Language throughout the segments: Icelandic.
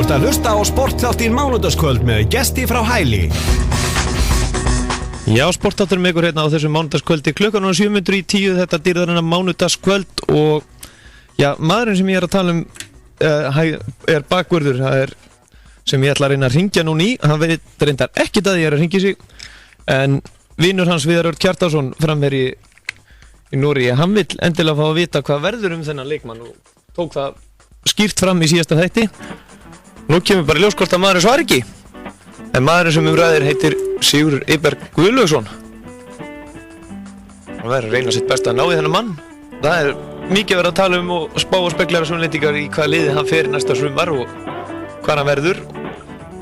ert að hlusta á sportþáttinn Mánudagskvöld með gesti frá Hæli. Já, sportþáttur með ykkur hérna á þessu mánudagskvöldi klukkan 7:10, þetta dýrðarinnar mánudagskvöld og já, maðurinn sem ég er að tala um er bakvörður, það er sem ég ætla að reyna að ringja núna í, hann veit reyndar ekkert að ég er að ringja sig, en vinur hans Viðar Örn Kjartansson framherji í Noregi, hann vill endilega fá að vita hvað verður þennan leikmann og tók það skýrt fram í síðasta þætti. Nú kemur bara ljós hvort að maðurinn svar ekki. En maðurinn sem ræðir heitir Sigurður Eyberg Guðlaugsson. Hann verður að reyna sitt besta að ná í þennan mann. Það er mikið verið að tala um og spá og speklara sunnlendingar í hvaða liði hann fer næsta sumar og hvað hann verður.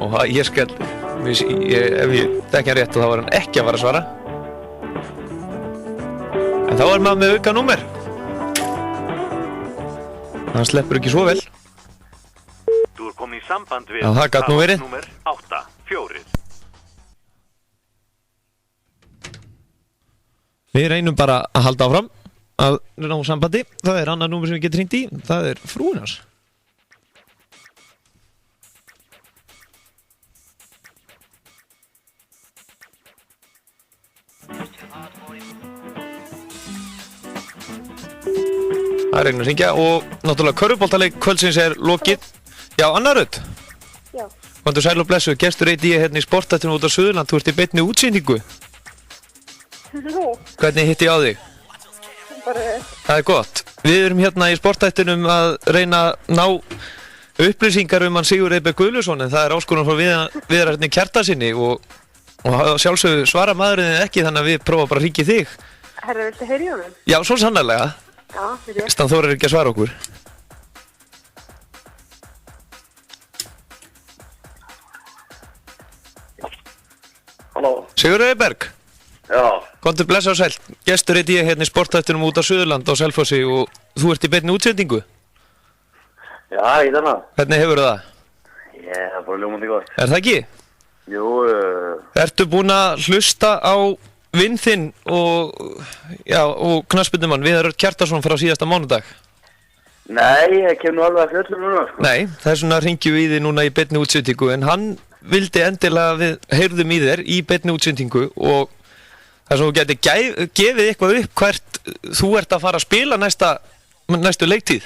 Og ég skal, ef ég þekki hann rétt, þá var hann ekki að fara að svara. En þá er maður með auka númer. Hann sleppur ekki svo vel. Þú er komin í samband við það gat nú verið. Númer 84. Við reynum bara að halda áfram að ná sambandi. Það er annað númer sem við getum hringt í. Það er frúin hans. Það er reynum að hringja og náttúrulega körfuboltaleik kvöldsins er lokið. Já, Anna Rut. Já. Komdu sæl og blessu, gestur ég hérna í sportættinu út á Suðurland. Þú ert í beinni útsýningu. Nú, Hvernig hitti ég á þig? bara Það er gott. Við erum hérna í sportættinum að reyna að ná upplýsingar hann Sigurður Eyberg Guðlaugsson, en það er áskorun frá Viðar Örn Kjartanssyni og sjálfsögðu svara maðurinn ekki, þannig að við prófum bara að hringja í þig. herra, viltu heyra í honum? Já, svo sannarlega. Já, fyrir. Stan Þórir ekki að svara okkur. Halló. Sigurður Eyberg. Já, Komdu blessa og sæl. Gestur ég hérna í sportættinum út á Suðurland á Selfossi og þú ert í beinni útsendingu. já, ég þarna. Hvernig hefur það? Ég er bara ljómandi gott. Er það ekki? Jú, Ertu búinn að hlusta á vinn þinn og knattspyrnumann Viðar Örn Kjartansson frá síðasta mánudag? nei, ég kem nú alveg að fjöllum núna, sko. Nei, það er svona hringjum í þig núna í beinni útsendingu, en hann vildi endilega að við heyrðum í þér í beinni útsendingu og það sem þú geti gefið eitthvað upp hvert þú ert að fara að spila næstu leiktíð.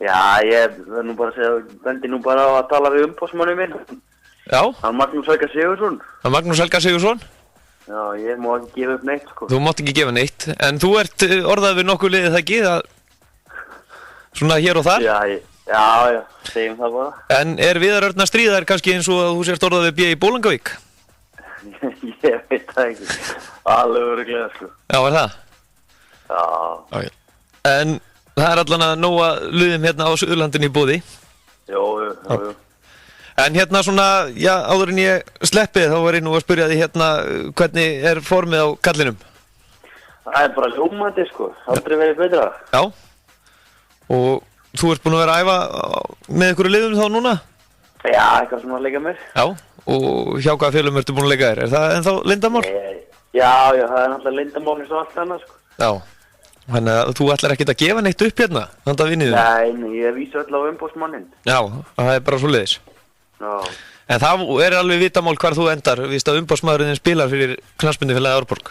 Já, ég verð nú bara að segja, vendi nú bara á að tala við umbósmannu minn. Já, Hann Magnús Helga Sigurðsson. það er Magnús Helga Sigurðsson. Já, ég má ekki gefa upp neitt, sko. Þú mátt ekki gefa neitt, en þú ert orðað við nokkuð liðið það ekki, það svona hér og þar. Já, segjum það bara. En er Viðar Örn að stríða þér kannski eins og að þú sért orðað við B í Bólangavík? Ég veit það ekki. Alveg örugglega, sko. Já, er það? Já, En það er allan að nóga liðum hérna á Suðurlandinu í boði. jú. En hérna svona, já, áður en ég sleppið þá var ég nú að spyrja því hérna hvernig er formið á kallinum? Það er bara ljómandi, sko. Aldrei verið betra. Já. Og þú ert búinn að vera að æfa með ykkur liðum þá núna? Já, eitthvað sem að leika mér. Já. Og hjá hvaða félum ertu búinn að leika þér? Er það ennþá leyndarmál? Já, það er náttúrulega leyndarmál eins og allt annað, sko. Já. Þannig að þú ætlar ekkert að gefa neitt upp hérna, handa vinniðu? Nei, ég vísa öll á umbósmannin. Já, það er bara svo leiðis. Já, En það er alveg vitamál hvar þú endar, víst að umbósmaðurinn spilar fyrir knattspyrnufélagið Árborg.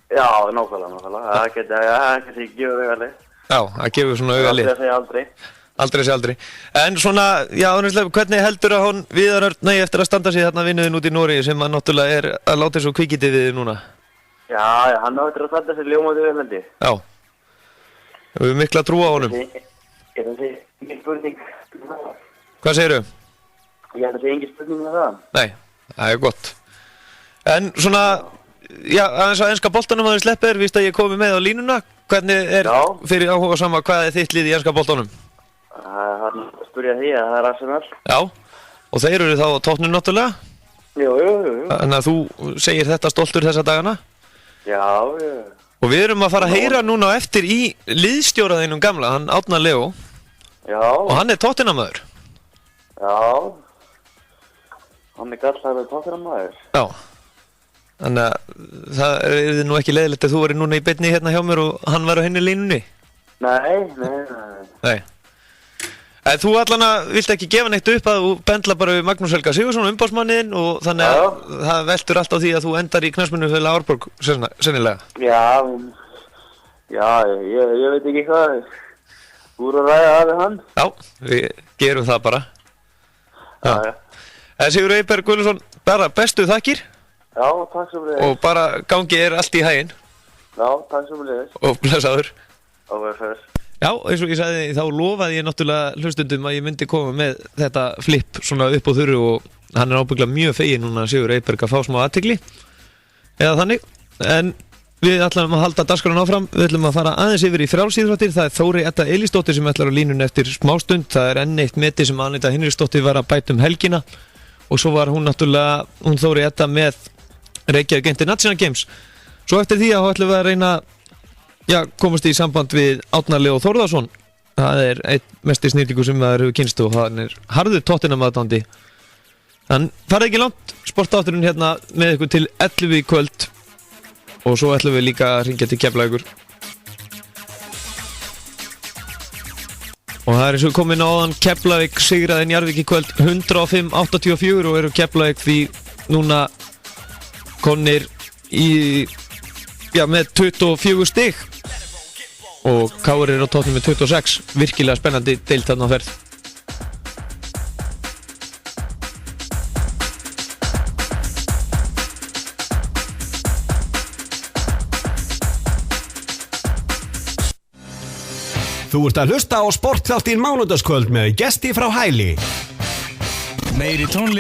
já, nákvæmlega. Það geti ekki gefið auðvitað. Já, það gefur svona augalið. Aldrei að segja aldrei. Aldrei sé aldrei. En svona, já, hvernig heldur að hún Viðar Örn eftir að standa sig þarna vinnuðin út í Noregi sem að náttúrulega er að láta þessu kvikitið við þig núna? Já, hann á eftir að standa sér ljómandi viðlendi. Já. Við höfum mikla trú á honum. Er það engin spurning? Hvað segirðu? Ég held að það sé engin spurning með það. Nei, það er gott. En svona, já, aðeins að enska boltanum að þið sleppir, víst að ég komi með á línuna. Hvernig er Já. fyrir áhuga sama hvað er þitt lið í enska boltanum? Það er að spurja því að það er Arsenal. Já, og þeir eru þá á toppnum náttúrulega. Jú. Þannig að þú segir þetta stoltur þessa dagana. Já. Og við erum að fara að heyra núna á eftir í liðstjóraðinum gamla, hann Árna Leó. Já. Og hann er Tottenham-maður. Já. Hann er gallaður Tottenham-maður. Já. Þannig að það er nú ekki leiðilegt að þú verið núna í beinni hérna hjá mér og hann var á henni línunni. Nei. Nei. Þú allan að vilt ekki gefa neitt upp að þú bendla bara við Magnús Helga Sigurðsson umbásmanniðinn og þannig að það veltur allt á því að þú endar í knattspyrnufélagi Árborg sennilega. Já, ég veit ekki hvað. Þú eru að ræða það við hann? Já, við gerum það bara. Já. Sigurður Eyberg Guðmundsson, bara bestu þakkir. Já, takk sem leiðis. Og bara gangi allt í haginn. Já, takk sem leiðis. Og blessaður. Og verður. Já, eins og ég sagði, þá lofaði ég náttúrulega hlustundum að ég myndi koma með þetta flip svona upp á þurru og hann er ábygglega mjög feginn núna Sigurður Eyberg að fá smá athygli eða þannig, en við ætlum að halda dagskrána áfram, við ætlum að fara aðeins yfir í frjálsíþróttir, það er Þórey Edda Elísdóttir sem ætlar á línunni eftir smástund, það er enn eitt meti sem Anita Hinriksdóttir var að bæta helgina og svo var hún náttúrulega, hún Þórey Edda með Reykjavík International Games, svo eftir því að ætlum við að reyna komast í samband við Árna Leó Þórðarsson. Það er einn mesti snillingur sem maður hefur kynst og hann er harður Tottenham aðdáandi. Þann farið ekki langt, sportátturinn hérna með ykkur til 11 í kvöld og svo ætlum við líka að hringja til Keflavíkur. Og það er eins og komin áðan Keflavík sigraði Njarðvík í kvöld 105-84 og eru Keflavík því núna komnir í með 24 stig og KR er á toppnum með 26, virkilega spennandi deild þarna á ferð. Þú ert að hlusta á Sportþáttinn mánudagskvöld með gesti frá Hæli. Meiri tónlist